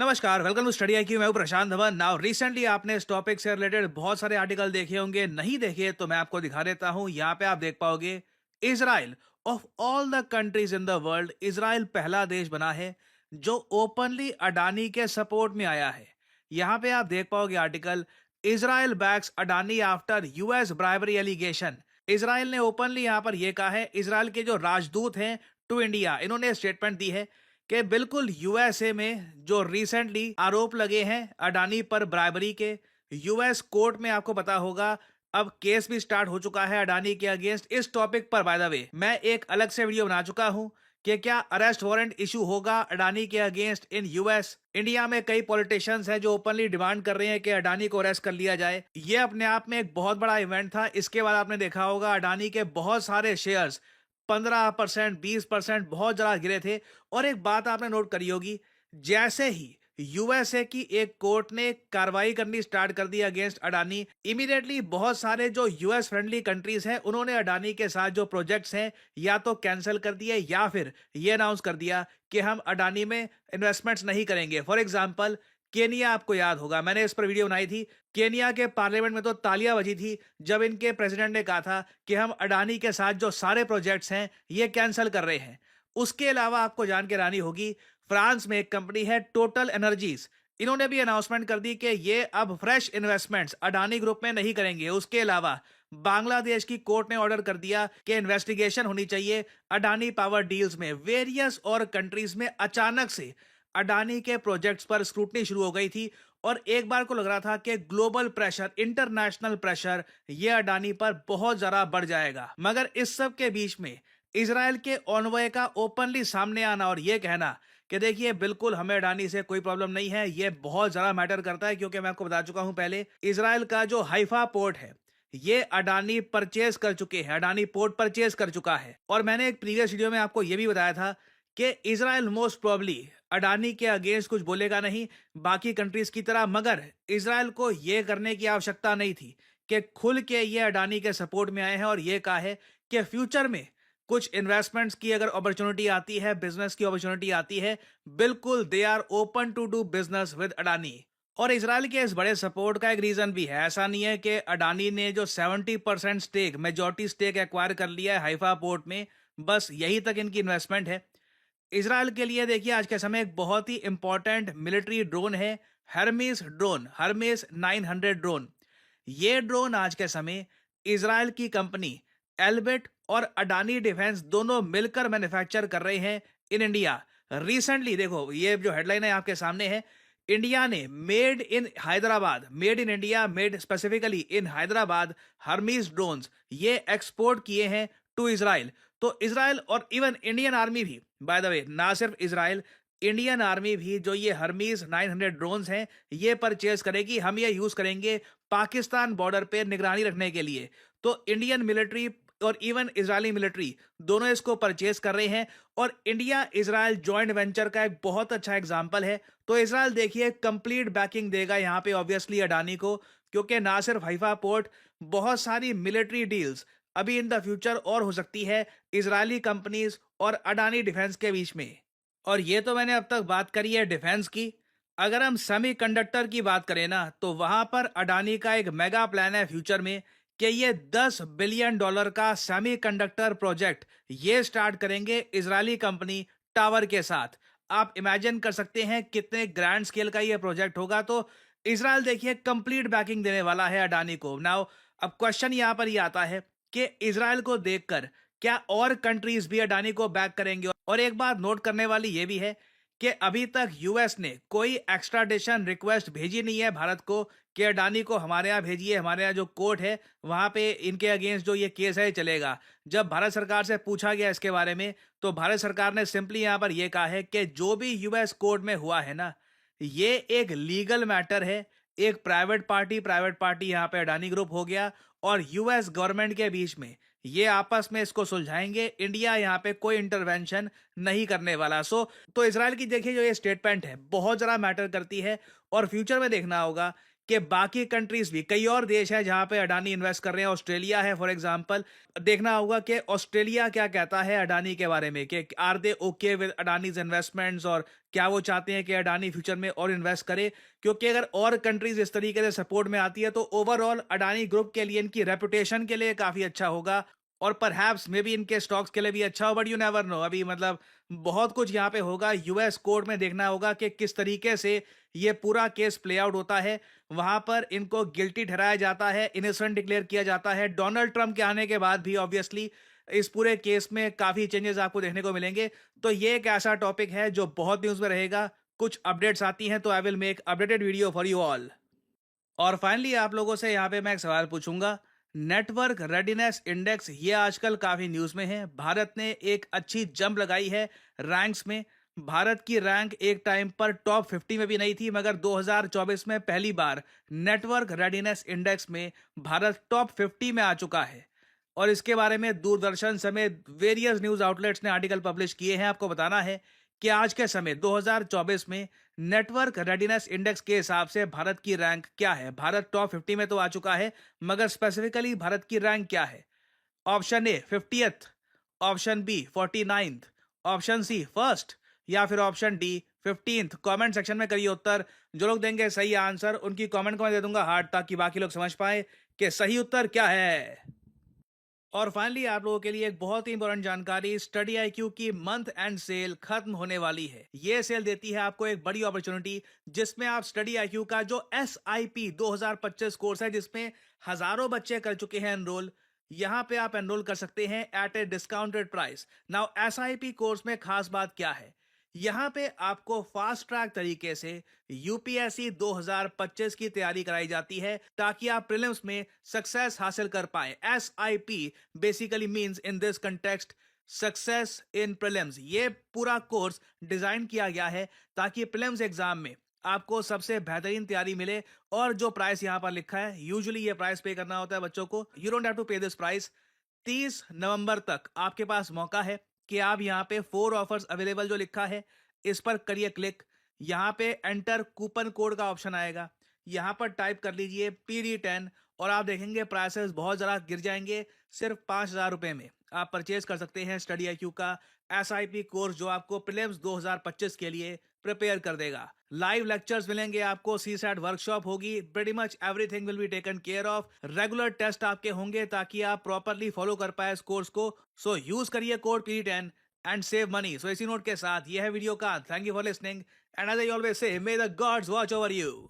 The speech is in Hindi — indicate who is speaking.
Speaker 1: नमस्कार, वेलकम टू स्टडी आईक्यू। मैं हूं प्रशांत धवन। नाउ रिसेंटली आपने इस टॉपिक से रिलेटेड बहुत सारे आर्टिकल देखे होंगे। नहीं देखे तो मैं आपको दिखा देता हूं। यहाँ पे आप देख पाओगे, Israel of all the countries in the world, Israel पहला देश बना है जो ओपनली अडानी के सपोर्ट में आया है। यहाँ पे आप देख पाओगे article, Israel backs Adani after US bribery allegation. Israel ने ओपनली यहाँ पर यह कहा है, इजराइल के जो राजदूत हैं टू इंडिया, इन्होंने स्टेटमेंट दी है कि बिल्कुल यूएसए में जो रिसेंटली आरोप लगे हैं अडानी पर ब्राइबरी के, यूएस कोर्ट में आपको पता होगा अब केस भी स्टार्ट हो चुका है अडानी के अगेंस्ट। इस टॉपिक पर बाय द वे मैं एक अलग से वीडियो बना चुका हूं कि क्या अरेस्ट वारंट इशू होगा अडानी के अगेंस्ट इन यूएस। इंडिया में कई पॉलिटिशियंस हैं जो ओपनली डिमांड कर रहे हैं कि अडानी को अरेस्ट कर लिया जाए। ये अपने आप में एक बहुत बड़ा इवेंट था। इसके बाद आपने देखा होगा अडानी के बहुत सारे शेयर्स 15%, 20% बहुत ज्यादा गिरे थे। और एक बात आपने नोट करी होगी, जैसे ही यूएसए की एक कोर्ट ने कार्रवाई करनी स्टार्ट कर दी अगेंस्ट अडानी, इमीडिएटली बहुत सारे जो यूएस फ्रेंडली कंट्रीज हैं उन्होंने अडानी के साथ जो प्रोजेक्ट्स हैं या तो कैंसिल कर दिए या फिर ये अनाउंस कर दिया कि हम अडानी में इन्वेस्टमेंट्स नहीं करेंगे। फॉर एग्जांपल, केनिया आपको याद होगा, मैंने इस पर वीडियो बनाई थी। केनिया के पार्लियामेंट में तो तालियां बजी थी जब इनके प्रेसिडेंट ने कहा था कि हम अडानी के साथ जो सारे प्रोजेक्ट्स हैं ये कैंसिल कर रहे हैं। उसके अलावा आपको जान के हैरानी होगी, फ्रांस में एक कंपनी है टोटल एनर्जीज, इन्होंने भी अनाउंसमेंट कर दी कि ये अब फ्रेश इन्वेस्टमेंट्स अडानी ग्रुप में नहीं करेंगे। उसके अलावा बांग्लादेश की कोर्ट ने ऑर्डर कर दिया कि इन्वेस्टिगेशन होनी चाहिए अडानी पावर डील्स में। वेरियस और कंट्रीज में अचानक से अडानी के प्रोजेक्ट्स पर स्क्रूटनी शुरू हो गई थी और एक बार को लग रहा था कि ग्लोबल प्रेशर, इंटरनेशनल प्रेशर ये अडानी पर बहुत ज्यादा बढ़ जाएगा। मगर इस सब के बीच में इजराइल के ऑनवॉय का ओपनली सामने आना और ये कहना कि देखिए बिल्कुल हमें अडानी से कोई प्रॉब्लम नहीं है, ये बहुत ज्यादा मैटर करता है। क्योंकि मैं आपको बता चुका हूं पहले, इजराइल का जो हाइफा पोर्ट है ये अडानी परचेज कर चुके हैं, अडानी पोर्ट परचेज कर चुका है। और मैंने एक प्रीवियस वीडियो में आपको यह भी बताया था कि इजराइल मोस्ट प्रोबेबली अडानी के अगेंस्ट कुछ बोलेगा नहीं बाकी कंट्रीज की तरह, मगर इजराइल को यह करने की आवश्यकता नहीं थी कि खुल के ये अडानी के सपोर्ट में आए हैं और ये कहा है कि फ्यूचर में कुछ इन्वेस्टमेंट्स की अगर अपॉर्चुनिटी आती है, बिजनेस की अपॉर्चुनिटी आती है, बिल्कुल they are open to do business with Adani. और इजराइल के इस बड़े सपोर्ट का एक रीजन भी है। ऐसा नहीं है कि अडानी ने जो 70% स्टेक, मेजॉरिटी स्टेक एक्वायर कर लिया है हाइफा पोर्ट में, बस यही तक इनकी इन्वेस्टमेंट है। इजराइल के लिए देखिए आज के समय एक बहुत ही इंपॉर्टेंट मिलिट्री ड्रोन है हर्मीस ड्रोन, हर्मीस 900 ड्रोन। ये ड्रोन आज के समय इजराइल की कंपनी एल्बिट और अडानी डिफेंस दोनों मिलकर मैन्युफैक्चर कर रहे हैं इन इंडिया। रिसेंटली देखो, ये जो हेडलाइन है आपके सामने है, इंडिया ने made in Hyderabad, made in India, made specifically in Hyderabad Hermes drones ये एक्सपोर्ट किए हैं टू इजराइल। तो इजराइल और इवन इंडियन आर्मी भी, बाय द वे ना सिर्फ इजराइल, इंडियन आर्मी भी जो ये हर्मीज 900 ड्रोन्स हैं ये परचेज करेगी। हम ये यूज करेंगे पाकिस्तान बॉर्डर पे निगरानी रखने के लिए। तो इंडियन मिलिट्री और इवन इजरायली मिलिट्री दोनों इसको परचेज कर रहे हैं और इंडिया इजराइल जॉइंट वेंचर का एक बहुत अच्छा एग्जांपल है। तो इजराइल देखिए कंप्लीट बैकिंग देगा यहाँ पे ऑब्वियसली अडानी को, क्योंकि ना सिर्फ हाइफा पोर्ट, बहुत सारी मिलिट्री डील्स अभी इन द फ्यूचर और हो सकती है इजरायली कंपनीज और अडानी डिफेंस के बीच में। और ये तो मैंने अब तक बात करी है डिफेंस की। अगर हम सेमीकंडक्टर की बात करें ना, तो वहां पर अडानी का एक मेगा प्लान है फ्यूचर में कि ये $10 बिलियन का सेमीकंडक्टर प्रोजेक्ट ये स्टार्ट करेंगे इजरायली कंपनी टावर के साथ। आप इमेजिन कर सकते हैं कितने ग्रैंड स्केल का ये प्रोजेक्ट होगा। तो इजराइल देखिए कंप्लीट बैकिंग देने वाला है अडानी को। नाउ अब क्वेश्चन यहां पर ये आता है कि इजराइल को देखकर क्या और कंट्रीज भी अडानी को बैक करेंगे। और एक बात नोट करने वाली ये भी है कि अभी तक यूएस ने कोई एक्स्ट्राडिशन रिक्वेस्ट भेजी नहीं है भारत को कि अडानी को हमारे यहाँ भेजिए, हमारे यहाँ जो कोर्ट है वहां पे इनके अगेंस्ट जो ये केस है चलेगा। जब भारत सरकार से पूछा गया इसके बारे में, तो भारत सरकार ने सिंपली यहाँ पर यह कहा है कि जो भी यूएस कोर्ट में हुआ है ना, ये एक लीगल मैटर है। एक प्राइवेट पार्टी यहाँ पे अडानी ग्रुप हो गया और यूएस गवर्नमेंट के बीच में ये आपस में इसको सुलझाएंगे। इंडिया यहाँ पे कोई इंटरवेंशन नहीं करने वाला। तो इजराइल की देखिए जो ये स्टेटमेंट है बहुत जरा मैटर करती है और फ्यूचर में देखना होगा कि बाकी कंट्रीज भी कई और देश हैं जहां पे अडानी इन्वेस्ट कर रहे हैं। ऑस्ट्रेलिया है फॉर एग्जांपल। देखना होगा कि ऑस्ट्रेलिया क्या कहता है अडानी के बारे में, कि are they okay with Adani's investments, और क्या वो चाहते हैं कि अडानी फ्यूचर में और इन्वेस्ट करे। क्योंकि अगर और कंट्रीज इस तरीके से सपोर्ट में आती है तो ओवरऑल अडानी ग्रुप के लिए, इनकी रेपुटेशन के लिए काफी अच्छा होगा, और परहैप्स मे बी इनके स्टॉक्स के लिए भी अच्छा हो। बट यू नेवर नो, अभी मतलब बहुत कुछ यहाँ पे होगा। यूएस कोर्ट में देखना होगा कि किस तरीके से ये पूरा केस प्ले आउट होता है। वहां पर इनको गिल्टी ठहराया जाता है, इनोसेंट डिक्लेयर किया जाता है। डोनाल्ड ट्रंप के आने के बाद भी ऑब्वियसली इस पूरे केस में काफी चेंजेस आपको देखने को मिलेंगे। तो ये एक ऐसा टॉपिक है जो बहुत न्यूज में रहेगा। कुछ अपडेट्स आती हैं तो I will make updated video for you all. और फाइनली आप लोगों से यहाँ पे मैं एक सवाल पूछूंगा। नेटवर्क रेडीनेस इंडेक्स ये आजकल काफी न्यूज में है। भारत ने एक अच्छी जंप लगाई है रैंक्स में। भारत की रैंक एक टाइम पर टॉप 50 में भी नहीं थी, मगर 2024 में पहली बार नेटवर्क रेडीनेस इंडेक्स में भारत टॉप 50 में आ चुका है। और इसके बारे में दूरदर्शन समेत वेरियस न्यूज आउटलेट्स ने आर्टिकल पब्लिश किए हैं। आपको बताना है कि आज के समय 2024 में नेटवर्क रेडीनेस इंडेक्स के हिसाब से भारत की रैंक क्या है। भारत टॉप 50 में तो आ चुका है, मगर स्पेसिफिकली भारत की रैंक क्या है। Option A 50th, option B 49th, option C first, या फिर option D 15th। Comment section में करिए उत्तर। जो लोग देंगे सही आंसर उनकी कमेंट को मैं दे दूंगा हार्ट, ताकि बाकी लोग समझ पाए कि सही उत्तर क्या है। और फाइनली आप लोगों के लिए एक बहुत ही इंपॉर्टेंट जानकारी, स्टडी आईक्यू की मंथ एंड सेल खत्म होने वाली है। ये सेल देती है आपको एक बड़ी अपॉर्चुनिटी, जिसमें आप स्टडी आईक्यू का जो SIP 2025 कोर्स है, जिसमें हजारों बच्चे कर चुके हैं एनरोल, यहां पे आप एनरोल कर सकते हैं at a discounted price. Now SIP course में खास बात क्या है, यहां पे आपको फास्ट ट्रैक तरीके से यूपीएससी 2025 की तैयारी कराई जाती है, ताकि आप प्रीलिम्स में सक्सेस हासिल कर पाए। SIP basically means in this context success in prelims. ये पूरा कोर्स डिजाइन किया गया है ताकि प्रीलिम्स एग्जाम में आपको सबसे बेहतरीन तैयारी मिले। और जो प्राइस यहां पर लिखा है, यूजुअली ये प्राइस पे करना होता है बच्चों को। यू डोंट हैव टू पे दिस प्राइस। 30 नवंबर तक आपके पास मौका है कि आप यहाँ पे 4 ऑफर्स अवेलेबल जो लिखा है इस पर करिए क्लिक। यहाँ पे एंटर कूपन कोड का ऑप्शन आएगा, यहाँ पर टाइप कर लीजिए PD10, और आप देखेंगे प्राइसेस बहुत ज़रा गिर जाएंगे। सिर्फ 5,000 रुपये में आप परचेज कर सकते हैं स्टडी आईक्यू का SIP कोर्स, जो आपको प्रीलिम्स 2025 के लिए प्रिपेयर कर देगा। लाइव लेक्चर्स मिलेंगे आपको, CSAT वर्कशॉप होगी, pretty much everything will be taken care of. Regular test आपके होंगे ताकि आप प्रॉपरली फॉलो कर पाए इस कोर्स को। सो यूज करिए code PD10 and save money. So इसी नोट के साथ यह है वीडियो का। Thank you for listening, and as I always say, may the gods watch over you.